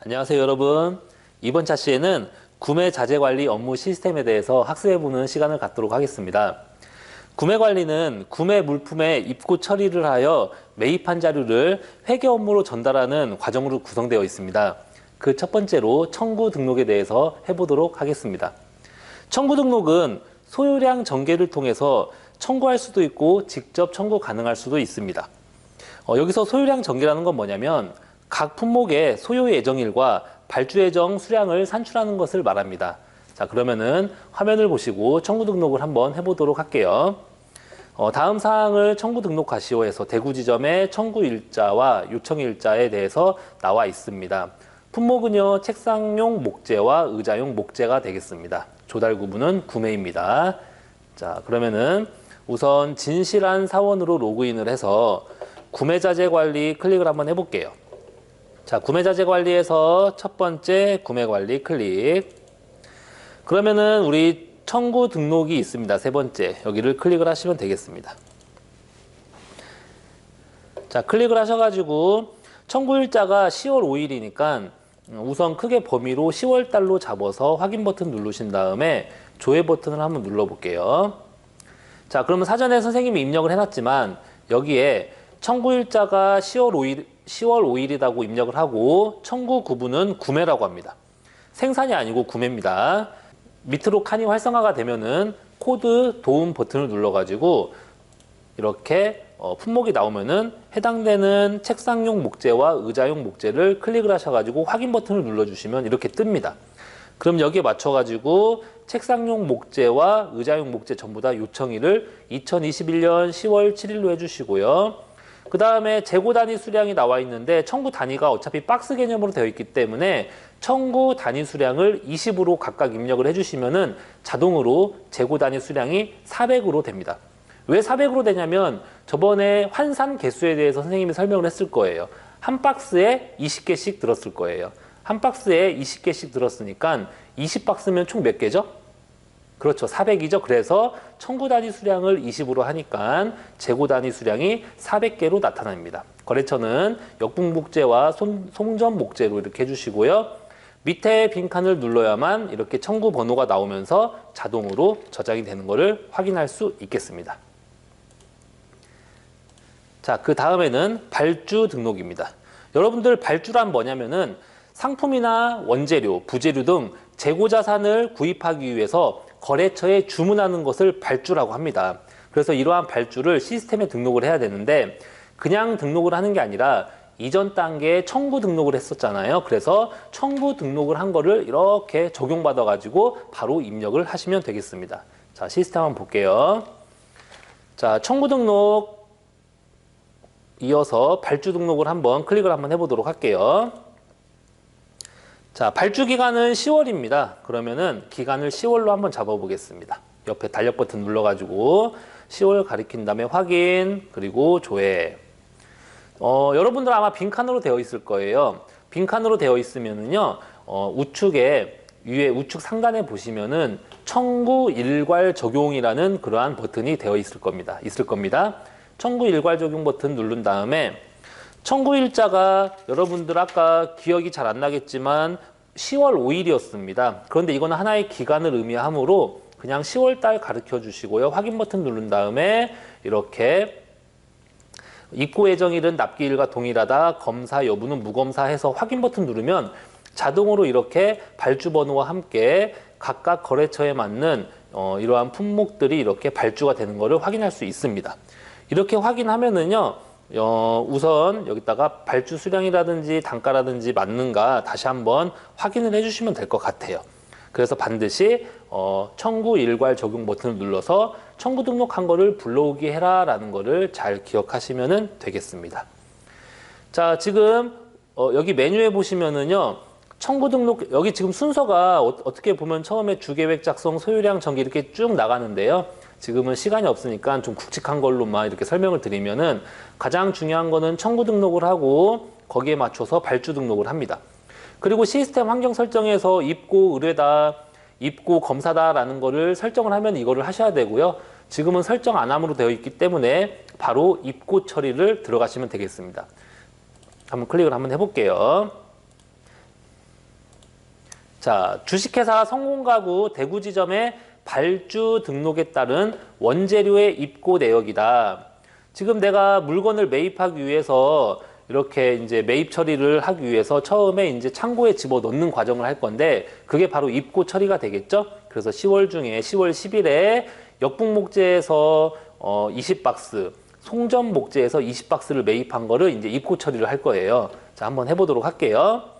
안녕하세요, 여러분. 이번 차시에는 구매 자재 관리 업무 시스템에 대해서 학습해보는 시간을 갖도록 하겠습니다. 구매 관리는 구매 물품의 입고 처리를 하여 매입한 자료를 회계 업무로 전달하는 과정으로 구성되어 있습니다. 그 첫 번째로 청구 등록에 대해서 해보도록 하겠습니다. 청구 등록은 소요량 전개를 통해서 청구할 수도 있고 직접 청구 가능할 수도 있습니다. 여기서 소요량 전개라는 건 뭐냐면 각 품목의 소요 예정일과 발주 예정 수량을 산출하는 것을 말합니다. 자, 그러면은 화면을 보시고 청구 등록을 한번 해보도록 할게요. 다음 사항을 청구 등록하시오 해서 대구 지점의 청구 일자와 요청 일자에 대해서 나와 있습니다. 품목은요, 책상용 목재와 의자용 목재가 되겠습니다. 조달 구분은 구매입니다. 자, 그러면은 우선 진실한 사원으로 로그인을 해서 구매자재 관리 클릭을 한번 해볼게요. 자, 구매자재 관리에서 첫 번째 구매 관리 클릭. 그러면은 우리 청구 등록이 있습니다. 세 번째. 여기를 클릭을 하시면 되겠습니다. 자, 클릭을 하셔가지고 청구일자가 10월 5일이니까 우선 크게 범위로 10월 달로 잡아서 확인 버튼 누르신 다음에 조회 버튼을 한번 눌러볼게요. 자, 그러면 사전에 선생님이 입력을 해놨지만 여기에 청구일자가 10월 5일이라고 입력을 하고 청구 구분은 구매라고 합니다. 생산이 아니고 구매입니다. 밑으로 칸이 활성화가 되면은 코드 도움 버튼을 눌러가지고 이렇게 품목이 나오면은 해당되는 책상용 목재와 의자용 목재를 클릭을 하셔가지고 확인 버튼을 눌러주시면 이렇게 뜹니다. 그럼 여기에 맞춰가지고 책상용 목재와 의자용 목재 전부 다 요청일을 2021년 10월 7일로 해주시고요. 그 다음에 재고 단위 수량이 나와 있는데 청구 단위가 어차피 박스 개념으로 되어 있기 때문에 청구 단위 수량을 20으로 각각 입력을 해주시면은 자동으로 재고 단위 수량이 400으로 됩니다. 왜 400으로 되냐면 저번에 환산 개수에 대해서 선생님이 설명을 했을 거예요. 한 박스에 20개씩 들었을 거예요. 한 박스에 20개씩 들었으니까 20박스면 총 몇 개죠? 그렇죠. 400이죠. 그래서 청구 단위 수량을 20으로 하니까 재고 단위 수량이 400개로 나타납니다. 거래처는 역분 목재와 송전 목재로 이렇게 해주시고요. 밑에 빈칸을 눌러야만 이렇게 청구 번호가 나오면서 자동으로 저장이 되는 것을 확인할 수 있겠습니다. 자, 그 다음에는 발주 등록입니다. 여러분들 발주란 뭐냐면은 상품이나 원재료, 부재료 등 재고 자산을 구입하기 위해서 거래처에 주문하는 것을 발주라고 합니다. 그래서 이러한 발주를 시스템에 등록을 해야 되는데 그냥 등록을 하는 게 아니라 이전 단계에 청구 등록을 했었잖아요. 그래서 청구 등록을 한 거를 이렇게 적용받아 가지고 바로 입력을 하시면 되겠습니다. 자, 시스템 한번 볼게요. 자, 청구 등록 이어서 발주 등록을 한번 클릭을 한번 해보도록 할게요. 자, 발주 기간은 10월입니다. 그러면은 기간을 10월로 한번 잡아보겠습니다. 옆에 달력 버튼 눌러가지고 10월 가리킨 다음에 확인, 그리고 조회. 여러분들 아마 빈칸으로 되어 있을 거예요. 빈칸으로 되어 있으면은요, 우측에, 위에 우측 상단에 보시면은 청구 일괄 적용이라는 그러한 버튼이 되어 있을 겁니다. 청구 일괄 적용 버튼 누른 다음에 청구 일자가 여러분들 아까 기억이 잘 안 나겠지만 10월 5일이었습니다. 그런데 이거는 하나의 기간을 의미하므로 그냥 10월 달 가르쳐 주시고요. 확인 버튼 누른 다음에 이렇게 입고 예정일은 납기일과 동일하다, 검사 여부는 무검사 해서 확인 버튼 누르면 자동으로 이렇게 발주 번호와 함께 각각 거래처에 맞는 이러한 품목들이 이렇게 발주가 되는 것을 확인할 수 있습니다. 이렇게 확인하면은요, 우선 여기다가 발주 수량이라든지 단가라든지 맞는가 다시 한번 확인을 해주시면 될 것 같아요. 그래서 반드시 청구 일괄 적용 버튼을 눌러서 청구 등록한 거를 불러오기 해라 라는 거를 잘 기억하시면 되겠습니다. 자, 지금 여기 메뉴에 보시면은요, 청구 등록, 여기 지금 순서가 어떻게 보면 처음에 주계획 작성, 소요량 전개 이렇게 쭉 나가는데요. 지금은 시간이 없으니까 좀 굵직한 걸로만 이렇게 설명을 드리면은 가장 중요한 거는 청구 등록을 하고 거기에 맞춰서 발주 등록을 합니다. 그리고 시스템 환경 설정에서 입고 의뢰다, 입고 검사다라는 거를 설정을 하면 이거를 하셔야 되고요. 지금은 설정 안 함으로 되어 있기 때문에 바로 입고 처리를 들어가시면 되겠습니다. 한번 클릭을 한번 해볼게요. 자, 주식회사 성공가구 대구지점의 발주 등록에 따른 원재료의 입고 내역이다. 지금 내가 물건을 매입하기 위해서 이렇게 이제 매입 처리를 하기 위해서 처음에 이제 창고에 집어 넣는 과정을 할 건데 그게 바로 입고 처리가 되겠죠. 그래서 10월 중에 10월 10일에 역북목재에서 20박스, 송전목재에서 20박스를 매입한 거를 이제 입고 처리를 할 거예요. 자, 한번 해보도록 할게요.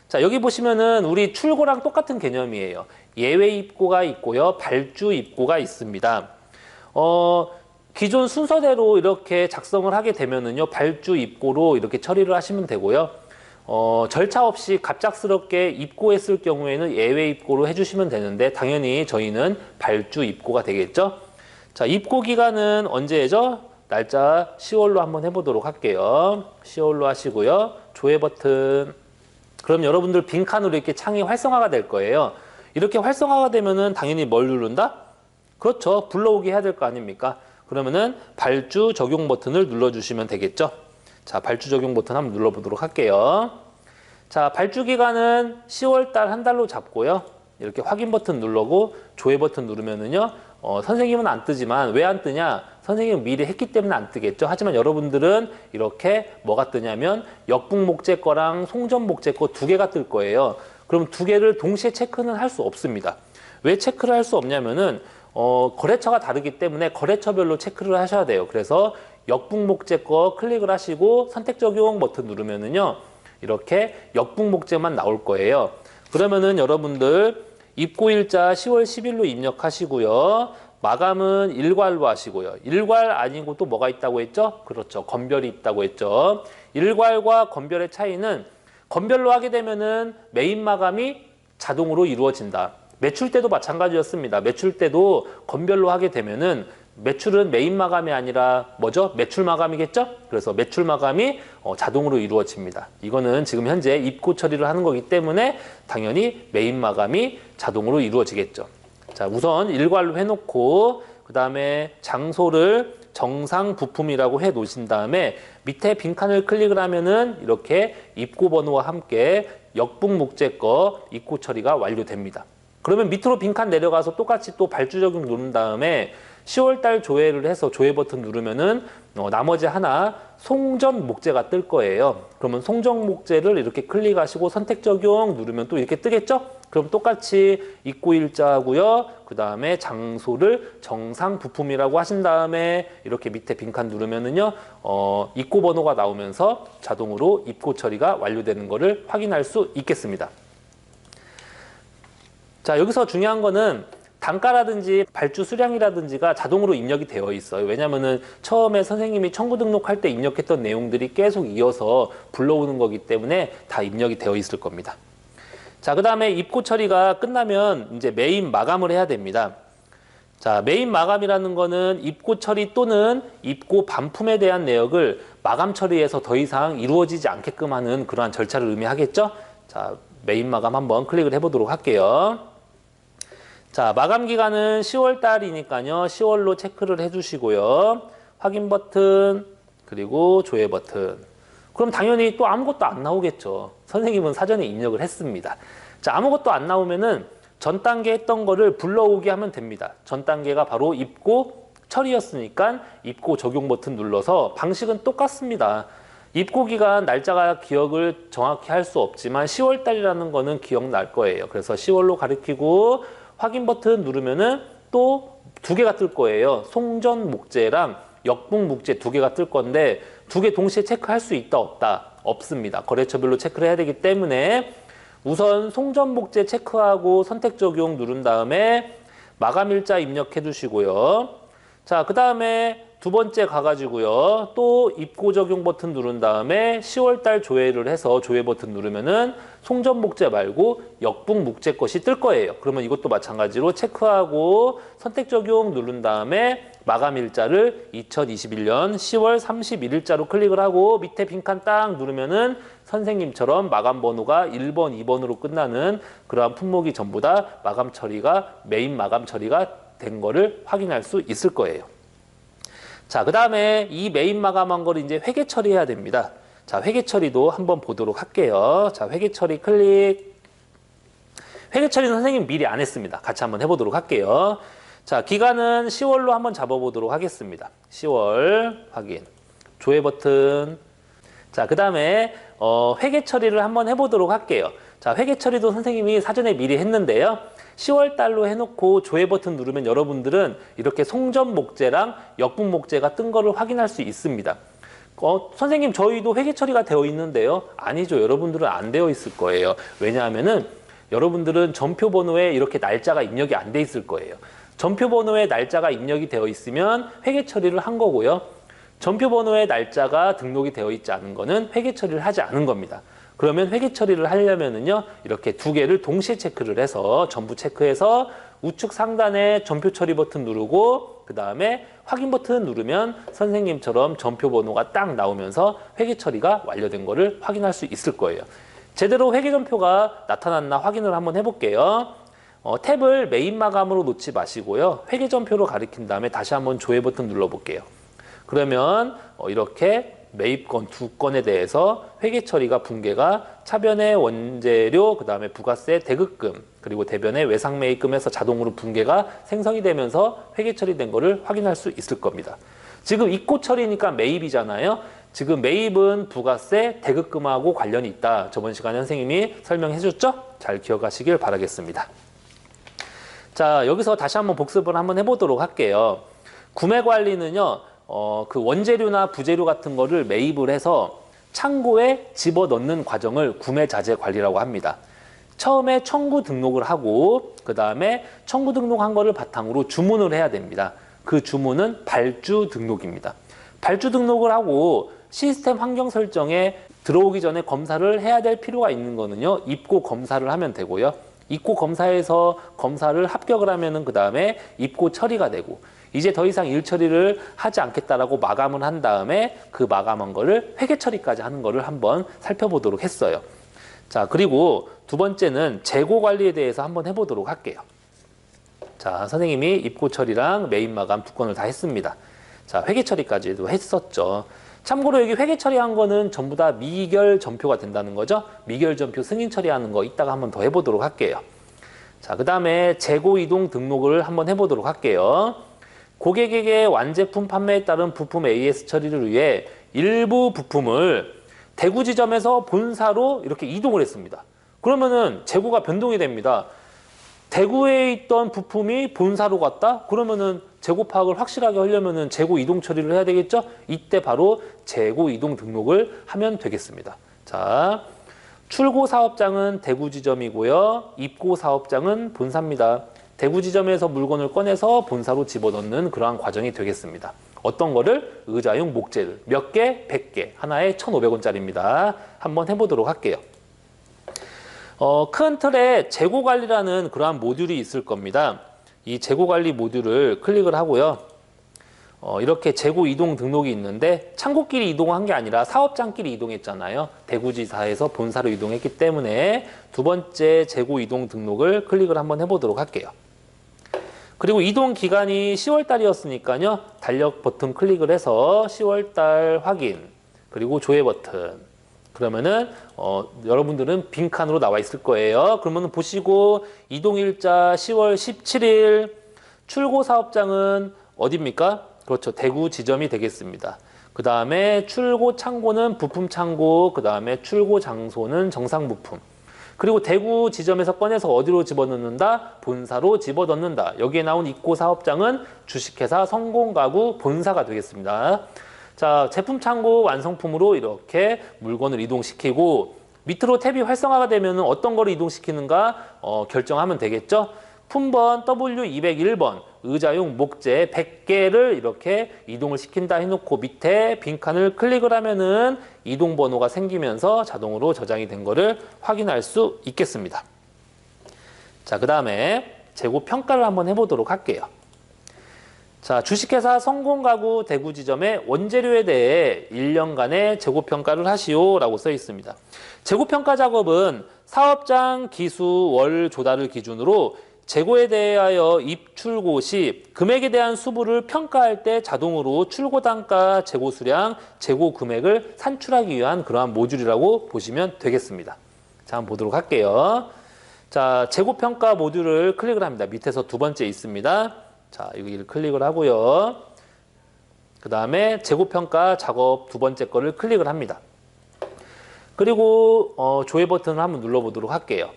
자, 여기 보시면은 우리 출고랑 똑같은 개념이에요. 예외 입고가 있고요. 발주 입고가 있습니다. 기존 순서대로 이렇게 작성을 하게 되면은요. 발주 입고로 이렇게 처리를 하시면 되고요. 절차 없이 갑작스럽게 입고했을 경우에는 예외 입고로 해주시면 되는데 당연히 저희는 발주 입고가 되겠죠. 자, 입고 기간은 언제죠? 날짜 10월로 한번 해보도록 할게요. 10월로 하시고요. 조회 버튼. 그럼 여러분들 빈칸으로 이렇게 창이 활성화가 될 거예요. 이렇게 활성화가 되면은 당연히 뭘 누른다? 그렇죠. 불러오게 해야 될 거 아닙니까? 그러면은 발주 적용 버튼을 눌러주시면 되겠죠. 자, 발주 적용 버튼 한번 눌러보도록 할게요. 자, 발주 기간은 10월 달 한 달로 잡고요. 이렇게 확인 버튼 누르고 조회 버튼 누르면은요. 선생님은 안 뜨지만 왜 안 뜨냐? 선생님은 미리 했기 때문에 안 뜨겠죠. 하지만 여러분들은 이렇게 뭐가 뜨냐면 역북목재 거랑 송전목재 거 두 개가 뜰 거예요. 그럼 두 개를 동시에 체크는 할 수 없습니다. 왜 체크를 할 수 없냐면은 거래처가 다르기 때문에 거래처별로 체크를 하셔야 돼요. 그래서 역북목재 거 클릭을 하시고 선택 적용 버튼 누르면은요. 이렇게 역북목재만 나올 거예요. 그러면은 여러분들 입고일자 10월 10일로 입력하시고요. 마감은 일괄로 하시고요. 일괄 아니고 또 뭐가 있다고 했죠? 그렇죠. 건별이 있다고 했죠. 일괄과 건별의 차이는 건별로 하게 되면은 매입 마감이 자동으로 이루어진다. 매출 때도 마찬가지였습니다. 매출 때도 건별로 하게 되면은 매출은 매입 마감이 아니라 뭐죠? 매출 마감이겠죠? 그래서 매출 마감이 자동으로 이루어집니다. 이거는 지금 현재 입고 처리를 하는 거기 때문에 당연히 매입 마감이 자동으로 이루어지겠죠. 자, 우선 일괄로 해놓고 그 다음에 장소를 정상 부품이라고 해 놓으신 다음에 밑에 빈칸을 클릭을 하면은 이렇게 입고 번호와 함께 역북목재 거 입고 처리가 완료됩니다. 그러면 밑으로 빈칸 내려가서 똑같이 또 발주 적용 누른 다음에 10월달 조회를 해서 조회 버튼 누르면은 나머지 하나 송전 목재가 뜰 거예요. 그러면 송전 목재를 이렇게 클릭하시고 선택 적용 누르면 또 이렇게 뜨겠죠? 그럼 똑같이 입고 일자하고요. 그 다음에 장소를 정상 부품이라고 하신 다음에 이렇게 밑에 빈칸 누르면은요. 입고 번호가 나오면서 자동으로 입고 처리가 완료되는 것을 확인할 수 있겠습니다. 자, 여기서 중요한 거는 단가라든지 발주 수량이라든지가 자동으로 입력이 되어 있어요. 왜냐면은 처음에 선생님이 청구 등록할 때 입력했던 내용들이 계속 이어서 불러오는 거기 때문에 다 입력이 되어 있을 겁니다. 자, 그 다음에 입고 처리가 끝나면 이제 매입 마감을 해야 됩니다. 자, 매입 마감이라는 거는 입고 처리 또는 입고 반품에 대한 내역을 마감 처리해서 더 이상 이루어지지 않게끔 하는 그러한 절차를 의미하겠죠? 자, 매입 마감 한번 클릭을 해보도록 할게요. 자, 마감 기간은 10월 달이니까요. 10월로 체크를 해주시고요. 확인 버튼, 그리고 조회 버튼. 그럼 당연히 또 아무것도 안 나오겠죠. 선생님은 사전에 입력을 했습니다. 자, 아무것도 안 나오면은 전 단계 했던 거를 불러오게 하면 됩니다. 전 단계가 바로 입고 처리였으니까 입고 적용 버튼 눌러서 방식은 똑같습니다. 입고 기간 날짜가 기억을 정확히 할 수 없지만 10월 달이라는 거는 기억날 거예요. 그래서 10월로 가리키고 확인 버튼 누르면은 또 두 개가 뜰 거예요. 송전 목재랑 역북 목재 두 개가 뜰 건데 두 개 동시에 체크할 수 있다 없다? 없습니다. 거래처별로 체크를 해야 되기 때문에 우선 송전 목재 체크하고 선택 적용 누른 다음에 마감일자 입력해 주시고요. 자, 그 다음에 두 번째 가가지고요. 또 입고 적용 버튼 누른 다음에 10월달 조회를 해서 조회 버튼 누르면은 송전 목재 말고 역북 목재 것이 뜰 거예요. 그러면 이것도 마찬가지로 체크하고 선택 적용 누른 다음에 마감 일자를 2021년 10월 31일자로 클릭을 하고 밑에 빈칸 딱 누르면은 선생님처럼 마감 번호가 1번, 2번으로 끝나는 그러한 품목이 전부 다 마감 처리가 메인 마감 처리가 된 거를 확인할 수 있을 거예요. 자, 그 다음에 이 메인 마감한 거를 이제 회계 처리해야 됩니다. 자, 회계 처리도 한번 보도록 할게요. 자, 회계 처리 클릭. 회계 처리는 선생님 미리 안 했습니다. 같이 한번 해보도록 할게요. 자, 기간은 10월로 한번 잡아보도록 하겠습니다. 10월 확인. 조회 버튼. 자, 그 다음에 회계 처리를 한번 해보도록 할게요. 자, 회계 처리도 선생님이 사전에 미리 했는데요. 10월 달로 해놓고 조회 버튼 누르면 여러분들은 이렇게 송전 목재랑 역분 목재가 뜬 거를 확인할 수 있습니다. 선생님 저희도 회계 처리가 되어 있는데요. 아니죠. 여러분들은 안 되어 있을 거예요. 왜냐하면은 여러분들은 전표 번호에 이렇게 날짜가 입력이 안 돼 있을 거예요. 전표 번호에 날짜가 입력이 되어 있으면 회계 처리를 한 거고요. 전표 번호에 날짜가 등록이 되어 있지 않은 거는 회계 처리를 하지 않은 겁니다. 그러면 회계 처리를 하려면은요, 이렇게 두 개를 동시에 체크를 해서 전부 체크해서 우측 상단에 전표 처리 버튼 누르고 그 다음에 확인 버튼 누르면 선생님처럼 전표 번호가 딱 나오면서 회계 처리가 완료된 거를 확인할 수 있을 거예요. 제대로 회계 전표가 나타났나 확인을 한번 해볼게요. 탭을 메인 마감으로 놓지 마시고요. 회계 전표로 가리킨 다음에 다시 한번 조회 버튼 눌러볼게요. 그러면 이렇게 매입건 두 건에 대해서 회계 처리가 붕괴가 차변의 원재료, 그 다음에 부가세 대급금, 그리고 대변의 외상 매입금에서 자동으로 붕괴가 생성이 되면서 회계 처리된 거를 확인할 수 있을 겁니다. 지금 입고 처리니까 매입이잖아요. 지금 매입은 부가세 대급금하고 관련이 있다. 저번 시간에 선생님이 설명해 줬죠? 잘 기억하시길 바라겠습니다. 자, 여기서 다시 한번 복습을 한번 해보도록 할게요. 구매 관리는요, 그 원재료나 부재료 같은 거를 매입을 해서 창고에 집어넣는 과정을 구매 자재 관리라고 합니다. 처음에 청구 등록을 하고 그 다음에 청구 등록한 거를 바탕으로 주문을 해야 됩니다. 그 주문은 발주 등록입니다. 발주 등록을 하고 시스템 환경 설정에 들어오기 전에 검사를 해야 될 필요가 있는 거는요, 입고 검사를 하면 되고요. 입고 검사에서 검사를 합격을 하면은 그 다음에 입고 처리가 되고, 이제 더 이상 일 처리를 하지 않겠다라고 마감을 한 다음에 그 마감한 거를 회계 처리까지 하는 거를 한번 살펴보도록 했어요. 자, 그리고 두 번째는 재고 관리에 대해서 한번 해보도록 할게요. 자, 선생님이 입고 처리랑 매입 마감 두 건을 다 했습니다. 자, 회계 처리까지도 했었죠. 참고로 여기 회계 처리한 거는 전부 다 미결 전표가 된다는 거죠. 미결 전표 승인 처리하는 거 이따가 한번 더 해보도록 할게요. 자, 그 다음에 재고 이동 등록을 한번 해보도록 할게요. 고객에게 완제품 판매에 따른 부품 AS 처리를 위해 일부 부품을 대구 지점에서 본사로 이렇게 이동을 했습니다. 그러면은 재고가 변동이 됩니다. 대구에 있던 부품이 본사로 갔다? 그러면은 재고 파악을 확실하게 하려면은 재고 이동 처리를 해야 되겠죠? 이때 바로 재고 이동 등록을 하면 되겠습니다. 자, 출고 사업장은 대구 지점이고요. 입고 사업장은 본사입니다. 대구 지점에서 물건을 꺼내서 본사로 집어넣는 그러한 과정이 되겠습니다. 어떤 거를? 의자용 목재를. 몇 개? 100개. 하나에 1,500원짜리입니다. 한번 해보도록 할게요. 큰 틀에 재고관리라는 그러한 모듈이 있을 겁니다. 이 재고관리 모듈을 클릭을 하고요. 이렇게 재고 이동 등록이 있는데 창고끼리 이동한 게 아니라 사업장끼리 이동했잖아요. 대구지사에서 본사로 이동했기 때문에 두 번째 재고 이동 등록을 클릭을 한번 해보도록 할게요. 그리고 이동 기간이 10월 달이었으니까요. 달력 버튼 클릭을 해서 10월 달 확인, 그리고 조회 버튼. 그러면은 여러분들은 빈칸으로 나와 있을 거예요. 그러면 보시고 이동일자 10월 17일, 출고 사업장은 어디입니까? 그렇죠. 대구 지점이 되겠습니다. 그 다음에 출고 창고는 부품 창고, 그 다음에 출고 장소는 정상 부품. 그리고 대구 지점에서 꺼내서 어디로 집어넣는다? 본사로 집어넣는다. 여기에 나온 입고 사업장은 주식회사 성공가구 본사가 되겠습니다. 자, 제품 창고 완성품으로 이렇게 물건을 이동시키고 밑으로 탭이 활성화가 되면 어떤 거를 이동시키는가 결정하면 되겠죠. 품번 W201번 의자용 목재 100개를 이렇게 이동을 시킨다 해놓고 밑에 빈칸을 클릭을 하면은 이동 번호가 생기면서 자동으로 저장이 된 거를 확인할 수 있겠습니다. 자, 그 다음에 재고 평가를 한번 해보도록 할게요. 자, 주식회사 성공가구 대구지점의 원재료에 대해 1년간의 재고평가를 하시오 라고 써 있습니다. 재고평가 작업은 사업장 기수 월 조달을 기준으로 재고에 대하여 입출고 시 금액에 대한 수부를 평가할 때 자동으로 출고 단가, 재고 수량, 재고 금액을 산출하기 위한 그러한 모듈이라고 보시면 되겠습니다. 자, 한번 보도록 할게요. 자, 재고평가 모듈을 클릭을 합니다. 밑에서 두 번째 있습니다. 자, 여기를 클릭을 하고요. 그 다음에 재고평가 작업 두 번째 거를 클릭을 합니다. 그리고 조회 버튼을 한번 눌러보도록 할게요.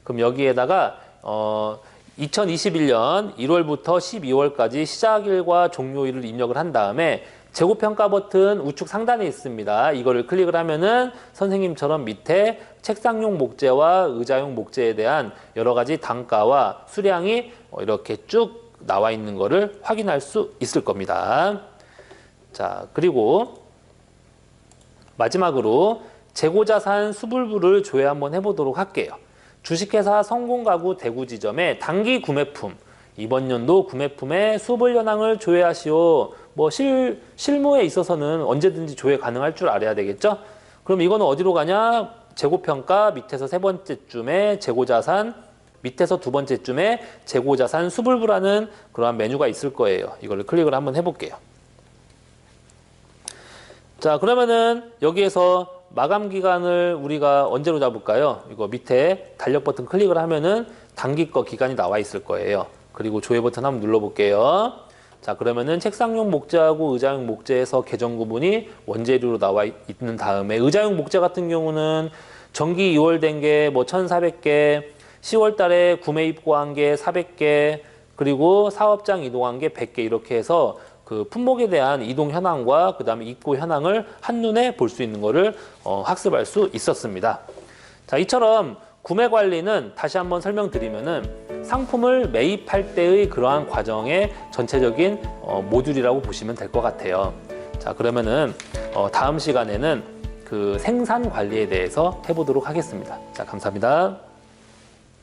그럼 여기에다가 2021년 1월부터 12월까지 시작일과 종료일을 입력을 한 다음에 재고평가 버튼 우측 상단에 있습니다. 이거를 클릭을 하면은 선생님처럼 밑에 책상용 목재와 의자용 목재에 대한 여러 가지 단가와 수량이 이렇게 쭉 나와 있는 거를 확인할 수 있을 겁니다. 자, 그리고 마지막으로 재고자산 수불부를 조회 한번 해보도록 할게요. 주식회사 성공가구 대구지점의 단기 구매품, 이번 연도 구매품의 수불 현황을 조회하시오. 뭐 실무에 있어서는 언제든지 조회 가능할 줄 알아야 되겠죠? 그럼 이거는 어디로 가냐? 재고평가 밑에서 세 번째쯤에 재고자산, 밑에서 두 번째쯤에 재고자산 수불부라는 그러한 메뉴가 있을 거예요. 이거를 클릭을 한번 해볼게요. 자, 그러면은 여기에서 마감 기간을 우리가 언제로 잡을까요? 이거 밑에 달력 버튼 클릭을 하면은 단기 거 기간이 나와 있을 거예요. 그리고 조회 버튼 한번 눌러볼게요. 자, 그러면은 책상용 목재하고 의자용 목재에서 계정 구분이 원재료로 나와 있는 다음에 의자용 목재 같은 경우는 정기 2월 된 게 뭐 1,400개, 10월 달에 구매 입고한 게 400개, 그리고 사업장 이동한 게 100개 이렇게 해서 그 품목에 대한 이동 현황과 그 다음에 입고 현황을 한눈에 볼 수 있는 거를 학습할 수 있었습니다. 자, 이처럼 구매 관리는 다시 한번 설명드리면은 상품을 매입할 때의 그러한 과정의 전체적인 모듈이라고 보시면 될 것 같아요. 자, 그러면은 다음 시간에는 그 생산 관리에 대해서 해보도록 하겠습니다. 자, 감사합니다.